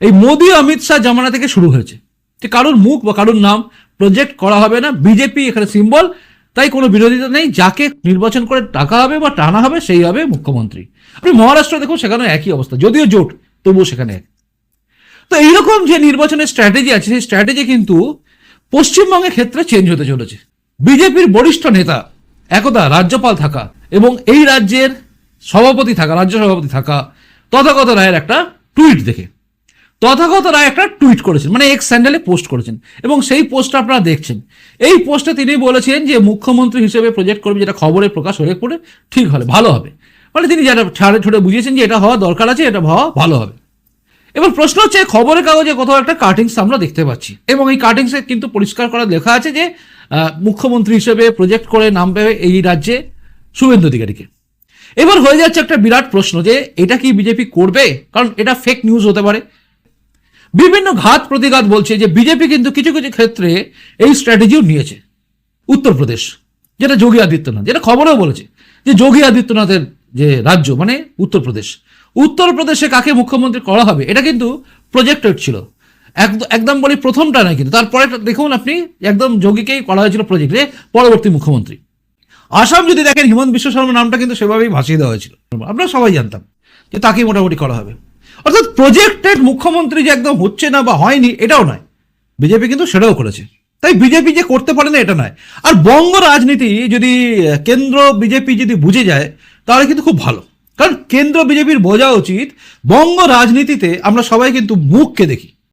এই মোদি অমিত শাহ জামানা থেকে শুরু হয়েছে যে কারোর মুখ বা কারোর নাম প্রজেক্ট করা হবে না, বিজেপি এখানে সিম্বল, তাই কোনো বিরোধিতা নেই, যাকে নির্বাচন করে টাকা হবে বা টানা হবে সেই হবে মুখ্যমন্ত্রী। আপনি মহারাষ্ট্র দেখুন, সেখানে একই অবস্থা, যদিও জোট তবুও সেখানে এক। তো এইরকম যে নির্বাচনের স্ট্র্যাটেজি আছে, সেই স্ট্র্যাটেজি কিন্তু পশ্চিমবঙ্গের ক্ষেত্রে চেঞ্জ হতে চলেছে। বিজেপির বরিষ্ঠ নেতা একদা রাজ্যপাল থাকা এবং এই রাজ্যের সভাপতি থাকা, রাজ্য সভাপতি থাকা তথাগত রায়ের একটা টুইট দেখে তথাগত রায় একটা টুইট করেছেন, মানে এক্স স্যান্ডেলে পোস্ট করেছেন, এবং সেই পোস্টটা আপনারা দেখছেন। এই পোস্টে তিনি বলেছেন যে মুখ্যমন্ত্রী হিসেবে প্রজেক্ট করবে, যেটা খবরে প্রকাশ হয়ে পড়ে ঠিক হলে ভালো হবে, মানে তিনি যেটা ছাড়ে ছুড়ে বুঝিয়েছেন যে এটা হওয়া দরকার আছে, এটা হওয়া ভালো হবে। এবার প্রশ্ন হচ্ছে, খবরের কাগজে কোথাও একটা কাটিংস আমরা দেখতে পাচ্ছি, এবং এই কাটিংসে কিন্তু পরিষ্কার করা লেখা আছে যে মুখ্যমন্ত্রী হিসেবে প্রজেক্ট করে নামবে এই রাজ্যে শুভেন্দু অধিকারীকে। এবার হয়ে যাচ্ছে একটা বিরাট প্রশ্ন যে এটা কি বিজেপি করবে, কারণ এটা ফেক নিউজ হতে পারে। বিভিন্ন ঘাত প্রতিঘাত বলছে যে বিজেপি কিন্তু কিছু কিছু ক্ষেত্রে এই স্ট্র্যাটেজিও নিয়েছে। উত্তরপ্রদেশ, যেটা যোগী আদিত্যনাথ, যেটা খবরেও বলেছে যে যোগী আদিত্যনাথের যে রাজ্য মানে উত্তরপ্রদেশে কাকে মুখ্যমন্ত্রী করা হবে এটা কিন্তু প্রজেক্টেড ছিল। একদম বলি প্রথমটা নয়, কিন্তু তারপরে দেখুন আপনি একদম যোগীকেই করা হয়েছিল প্রজেক্টে পরবর্তী মুখ্যমন্ত্রী। আসাম যদি দেখেন, হিমন্ত বিশ্ব শর্মা নামটা কিন্তু সেভাবেই ভাসিয়ে দেওয়া হয়েছিল, আমরা সবাই জানতাম যে তাকেই মোটামুটি করা হবে। অর্থাৎ প্রজেক্টেড মুখ্যমন্ত্রী যে একদম হচ্ছে না বা হয়নি এটাও নয়, বিজেপি কিন্তু সেটাও করেছে। তাই বিজেপি যে করতে পারে না এটা নয়। আর বঙ্গ রাজনীতি যদি কেন্দ্র বিজেপি যদি বুঝে যায় তাহলে কিন্তু খুব ভালো, কারণ কেন্দ্র বিজেপির বোঝা উচিত বঙ্গ রাজনীতিতে আমরা সবাই কিন্তু মুখকে দেখি,